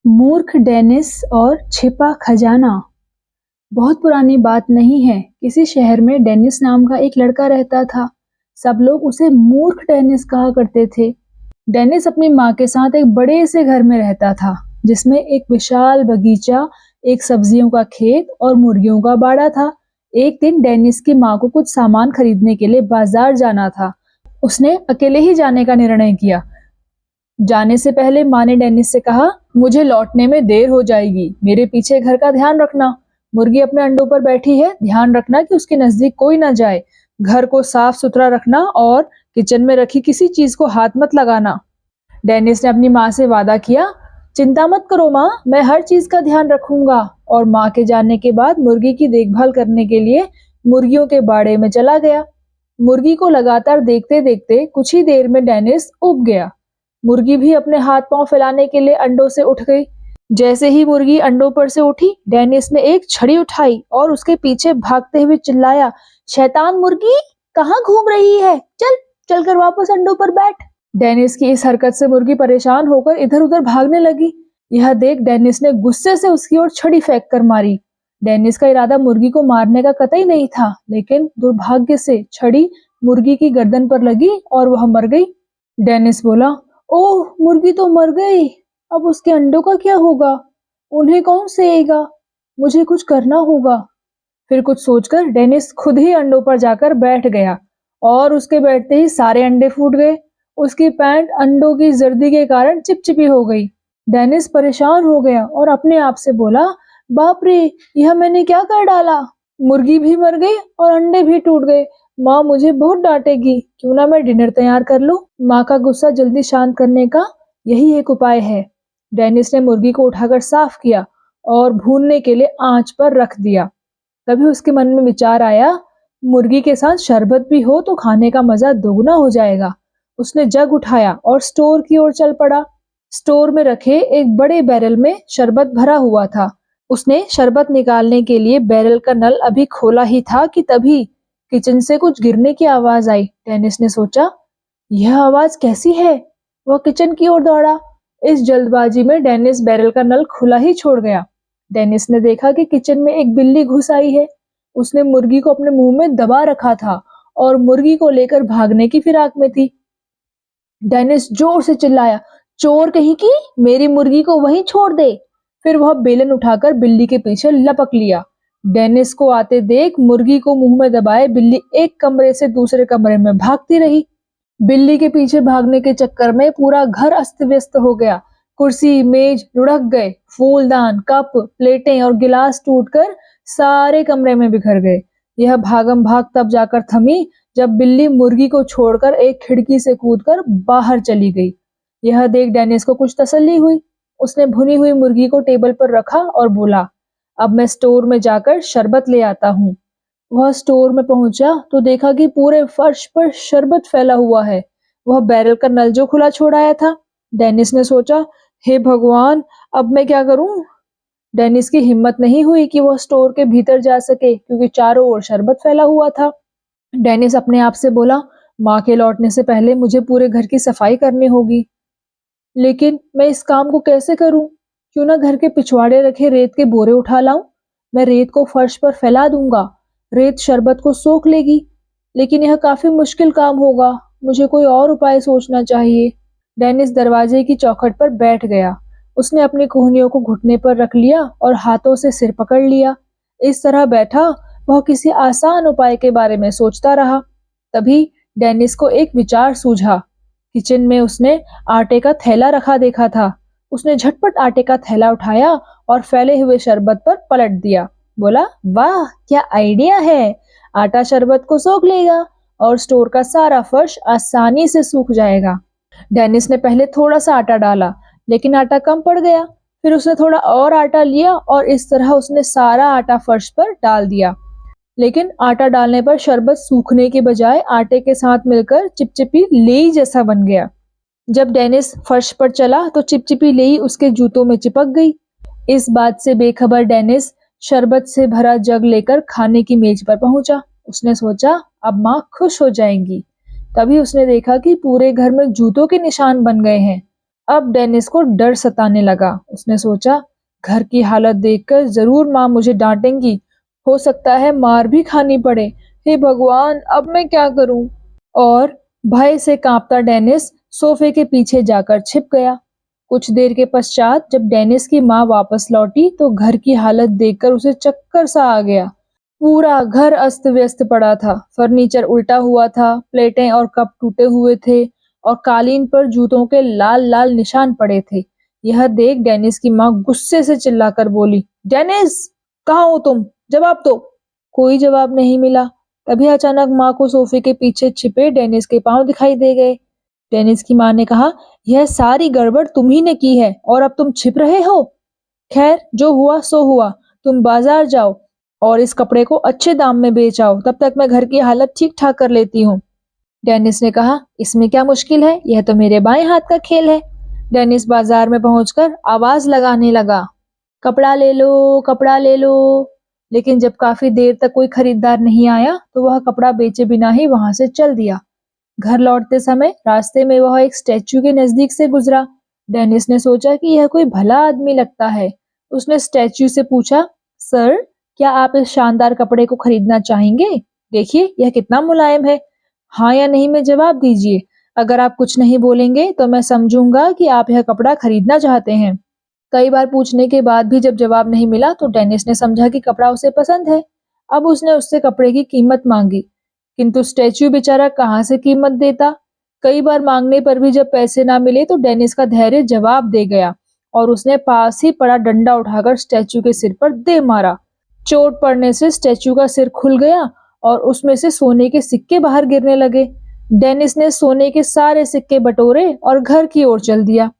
मूर्ख डेनिस और छिपा खजाना। बहुत पुरानी बात नहीं है। किसी शहर में डेनिस नाम का एक लड़का रहता था। सब लोग उसे मूर्ख डेनिस कहा करते थे। डेनिस अपनी माँ के साथ एक बड़े से घर में रहता था, जिसमें एक विशाल बगीचा, एक सब्जियों का खेत और मुर्गियों का बाड़ा था। एक दिन डेनिस की माँ को कुछ सामान खरीदने के लिए बाजार जाना था। उसने अकेले ही जाने का निर्णय किया। जाने से पहले माँ ने डेनिस से कहा, मुझे लौटने में देर हो जाएगी, मेरे पीछे घर का ध्यान रखना। मुर्गी अपने अंडों पर बैठी है, ध्यान रखना कि उसके नजदीक कोई ना जाए। घर को साफ सुथरा रखना और किचन में रखी किसी चीज को हाथ मत लगाना। डेनिस ने अपनी माँ से वादा किया, चिंता मत करो माँ, मैं हर चीज का ध्यान रखूंगा। और माँ के जाने के बाद मुर्गी की देखभाल करने के लिए मुर्गियों के बाड़े में चला गया। मुर्गी को लगातार देखते देखते कुछ ही देर में डेनिस उब गया। मुर्गी भी अपने हाथ पांव फैलाने के लिए अंडों से उठ गई। जैसे ही मुर्गी अंडों पर से उठी, डेनिस ने एक छड़ी उठाई और उसके पीछे भागते हुए चिल्लाया, शैतान मुर्गी, कहाँ घूम रही है? चल चलकर वापस अंडों पर बैठ। डेनिस की इस हरकत से मुर्गी परेशान होकर इधर उधर भागने लगी। यह देख डेनिस ने गुस्से से उसकी ओर छड़ी फेंक कर मारी। डेनिस का इरादा मुर्गी को मारने का कतई नहीं था, लेकिन दुर्भाग्य से छड़ी मुर्गी की गर्दन पर लगी और वह मर गई। डेनिस बोला, ओह, मुर्गी तो मर गई। अब उसके अंडों का क्या होगा? उन्हें कौन सेएगा? मुझे कुछ करना होगा। फिर कुछ सोचकर डेनिस खुद ही अंडों पर जाकर बैठ गया और उसके बैठते ही सारे अंडे फूट गए। उसकी पैंट अंडों की जर्दी के कारण चिपचिपी हो गई। डेनिस परेशान हो गया और अपने आप से बोला, बाप रे, यह मैंने क्या कर डाला? मुर्गी भी मर गई और अंडे भी टूट गए। माँ मुझे बहुत डांटेगी। क्यों ना मैं डिनर तैयार कर लूं? माँ का गुस्सा जल्दी शांत करने का यही एक उपाय है। डेनिस ने मुर्गी को उठाकर साफ किया और भूनने के लिए आंच पर रख दिया। तभी उसके मन में विचार आया, मुर्गी के साथ शरबत भी हो तो खाने का मजा दोगुना हो जाएगा। उसने जग उठाया और स्टोर की ओर चल पड़ा। स्टोर में रखे एक बड़े बैरल में शरबत भरा हुआ था। उसने शरबत निकालने के लिए बैरल का नल अभी खोला ही था कि तभी किचन से कुछ गिरने की आवाज आई। डेनिस ने सोचा, यह आवाज कैसी है? वह किचन की ओर दौड़ा। इस जल्दबाजी में डेनिस बैरल का नल खुला ही छोड़ गया। डेनिस ने देखा कि किचन में एक बिल्ली घुस आई है। उसने मुर्गी को अपने मुंह में दबा रखा था और मुर्गी को लेकर भागने की फिराक में थी। डेनिस जोर से चिल्लाया, चोर कहीं की, मेरी मुर्गी को वहीं छोड़ दे। फिर वह बेलन उठाकर बिल्ली के पीछे लपक लिया। डेनिस को आते देख मुर्गी को मुंह में दबाए बिल्ली एक कमरे से दूसरे कमरे में भागती रही। बिल्ली के पीछे भागने के चक्कर में पूरा घर अस्त व्यस्त हो गया। कुर्सी मेज लुढ़क गए, फूलदान, कप, प्लेटें और गिलास टूटकर सारे कमरे में बिखर गए। यह भागम भाग तब जाकर थमी जब बिल्ली मुर्गी को छोड़कर एक खिड़की से कूदकर बाहर चली गई। यह देख डेनिस को कुछ तसल्ली हुई। उसने भुनी हुई मुर्गी को टेबल पर रखा और बोला, अब मैं स्टोर में जाकर शरबत ले आता हूँ। वह स्टोर में पहुंचा तो देखा कि पूरे फर्श पर शरबत फैला हुआ है। वह बैरल का नल जो खुला छोड़ आया था। डेनिस ने सोचा, हे भगवान, अब मैं क्या करूं? डेनिस की हिम्मत नहीं हुई कि वह स्टोर के भीतर जा सके, क्योंकि चारों ओर शरबत फैला हुआ था। डेनिस अपने आप से बोला, माँ के लौटने से पहले मुझे पूरे घर की सफाई करनी होगी। लेकिन मैं इस काम को कैसे करूं? क्यों ना घर के पिछवाड़े रखे रेत के बोरे उठा लाऊं। मैं रेत को फर्श पर फैला दूंगा। रेत शरबत को सोख लेगी। लेकिन यह काफी मुश्किल काम होगा। मुझे कोई और उपाय सोचना चाहिए। डेनिस दरवाजे की चौखट पर बैठ गया। उसने अपनी कोहनियों को घुटने पर रख लिया और हाथों से सिर पकड़ लिया। इस तरह बैठा वह किसी आसान उपाय के बारे में सोचता रहा। तभी डेनिस को एक विचार सूझा। किचन में उसने आटे का थैला रखा देखा था। उसने झटपट आटे का थैला उठाया और फैले हुए शरबत पर पलट दिया। बोला, वाह, क्या आइडिया है। आटा शरबत को सोख लेगा और स्टोर का सारा फर्श आसानी से सूख जाएगा। डेनिस ने पहले थोड़ा सा आटा डाला, लेकिन आटा कम पड़ गया। फिर उसने थोड़ा और आटा लिया और इस तरह उसने सारा आटा फर्श पर डाल दिया। लेकिन आटा डालने पर शरबत सूखने के बजाय आटे के साथ मिलकर चिपचिपी लेई जैसा बन गया। जब डेनिस फर्श पर चला तो चिपचिपी लेई उसके जूतों में चिपक गई। इस बात से बेखबर डेनिस शरबत से भरा जग लेकर खाने की मेज पर पहुंचा। उसने सोचा, अब माँ खुश हो जाएंगी। तभी उसने देखा कि पूरे घर में जूतों के निशान बन गए हैं। अब डेनिस को डर सताने लगा। उसने सोचा, घर की हालत देखकर जरूर माँ मुझे डांटेंगी, हो सकता है मार भी खानी पड़े। हे भगवान, अब मैं क्या करूं? और भय से कांपता डेनिस सोफे के पीछे जाकर छिप गया। कुछ देर के पश्चात जब डेनिस की माँ वापस लौटी तो घर की हालत देखकर उसे चक्कर सा आ गया। पूरा घर अस्त व्यस्त पड़ा था। फर्नीचर उल्टा हुआ था, प्लेटें और कप टूटे हुए थे और कालीन पर जूतों के लाल लाल निशान पड़े थे। यह देख डेनिस की माँ गुस्से से चिल्लाकर बोली, डेनिस, कहाँ हो तुम? जवाब दो। कोई जवाब नहीं मिला। तभी अचानक माँ को सोफे के पीछे छिपे डेनिस के पांव दिखाई दे गए। डेनिस की माँ ने कहा, यह सारी गड़बड़ तुम ही ने की है और अब तुम छिप रहे हो। खैर, जो हुआ सो हुआ। तुम बाजार जाओ और इस कपड़े को अच्छे दाम में बेच आओ, तब तक मैं घर की हालत ठीक ठाक कर लेती हूँ। डेनिस ने कहा, इसमें क्या मुश्किल है, यह तो मेरे बाएं हाथ का खेल है। डेनिस बाजार में पहुंचकर आवाज लगाने लगा, कपड़ा ले लो, कपड़ा ले लो। लेकिन जब काफी देर तक कोई खरीदार नहीं आया तो वह कपड़ा बेचे बिना ही वहां से चल दिया। घर लौटते समय रास्ते में वह एक स्टैच्यू के नजदीक से गुजरा। डेनिस ने सोचा कि यह कोई भला आदमी लगता है। उसने स्टैच्यू से पूछा, सर, क्या आप इस शानदार कपड़े को खरीदना चाहेंगे? देखिए, यह कितना मुलायम है। हाँ या नहीं में जवाब दीजिए। अगर आप कुछ नहीं बोलेंगे तो मैं समझूंगा कि आप यह कपड़ा खरीदना चाहते हैं। कई बार पूछने के बाद भी जब जवाब नहीं मिला तो डेनिस ने समझा कि कपड़ा उसे पसंद है। अब उसने उससे कपड़े की कीमत मांगी, किंतु स्टैच्यू बेचारा कहाँ से कीमत देता। कई बार मांगने पर भी जब पैसे ना मिले तो डेनिस का धैर्य जवाब दे गया और उसने पास ही पड़ा डंडा उठाकर स्टैच्यू के सिर पर दे मारा। चोट पड़ने से स्टैच्यू का सिर खुल गया और उसमें से सोने के सिक्के बाहर गिरने लगे। डेनिस ने सोने के सारे सिक्के बटोरे और घर की ओर चल दिया।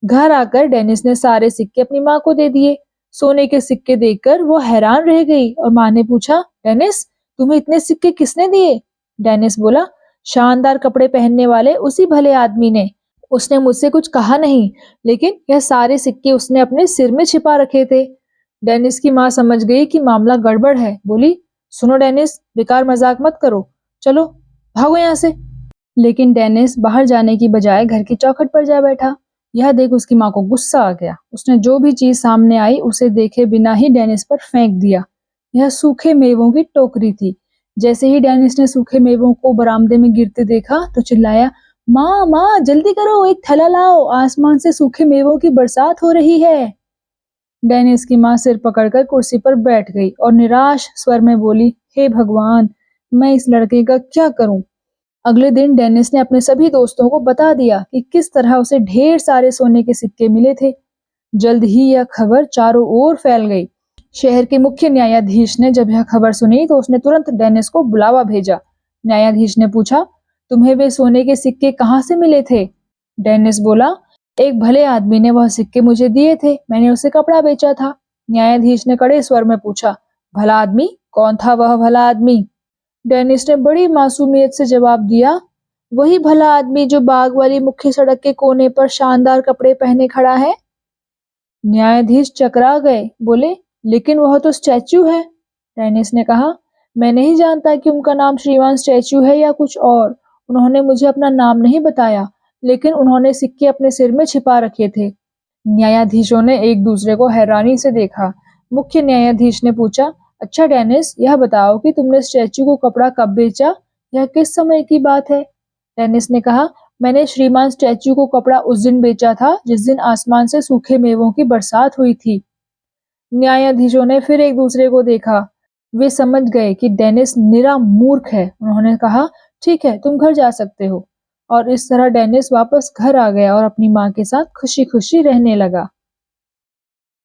घर आकर डेनिस ने सारे सिक्के अपनी माँ को दे दिए। सोने के सिक्के देखकर वो हैरान रह गई और माँ ने पूछा, डेनिस, तुम्हें इतने सिक्के किसने दिए? डेनिस बोला, शानदार कपड़े पहनने वाले उसी भले आदमी ने। उसने मुझसे कुछ कहा नहीं, लेकिन यह सारे सिक्के उसने अपने सिर में छिपा रखे थे। डेनिस की माँ समझ गई कि मामला गड़बड़ है। बोली, सुनो डेनिस, बेकार मजाक मत करो, चलो भागो यहाँ से। लेकिन डेनिस बाहर जाने की बजाय घर की चौखट पर जा बैठा। यह देख उसकी माँ को गुस्सा आ गया। उसने जो भी चीज सामने आई उसे देखे बिना ही डेनिस पर फेंक दिया। यह सूखे मेवों की टोकरी थी। जैसे ही डेनिस ने सूखे मेवों को बरामदे में गिरते देखा तो चिल्लाया, माँ माँ, जल्दी करो, एक थैला लाओ, आसमान से सूखे मेवों की बरसात हो रही है। डेनिस की माँ सिर पकड़कर कुर्सी पर बैठ गई और निराश स्वर में बोली, हे भगवान, मैं इस लड़के का क्या करूं? अगले दिन डेनिस ने अपने सभी दोस्तों को बता दिया कि किस तरह उसे ढेर सारे सोने के सिक्के मिले थे। जल्द ही यह खबर चारों ओर फैल गई। शहर के मुख्य न्यायाधीश ने जब यह खबर सुनी तो उसने तुरंत डेनिस को बुलावा भेजा। न्यायाधीश ने पूछा, तुम्हें वे सोने के सिक्के कहाँ से मिले थे? डेनिस बोला, एक भले आदमी ने वह सिक्के मुझे दिए थे, मैंने उसे कपड़ा बेचा था। न्यायाधीश ने कड़े स्वर में पूछा, भला आदमी? कौन था वह भला आदमी? डेनिस ने बड़ी मासूमियत से जवाब दिया, वही भला आदमी जो बाग वाली मुख्य सड़क के कोने पर शानदार कपड़े पहने खड़ा है। न्यायाधीश चकरा गए। बोले, लेकिन वह तो स्टैच्यू है। डेनिस ने कहा, मैं नहीं जानता कि उनका नाम श्रीमान स्टैच्यू है या कुछ और। उन्होंने मुझे अपना नाम नहीं बताया, लेकिन उन्होंने सिक्के अपने सिर में छिपा रखे थे। न्यायाधीशों ने एक दूसरे को हैरानी से देखा। मुख्य न्यायाधीश ने पूछा, अच्छा डेनिस, यह बताओ कि तुमने स्टैच्यू को कपड़ा कब बेचा? यह किस समय की बात है? डेनिस ने कहा, मैंने श्रीमान स्टैच्यू को कपड़ा उस दिन बेचा था जिस दिन आसमान से सूखे मेवों की बरसात हुई थी। न्यायाधीशों ने फिर एक दूसरे को देखा। वे समझ गए कि डेनिस निरा मूर्ख है। उन्होंने कहा, ठीक है, तुम घर जा सकते हो। और इस तरह डेनिस वापस घर आ गया और अपनी माँ के साथ खुशी खुशी रहने लगा।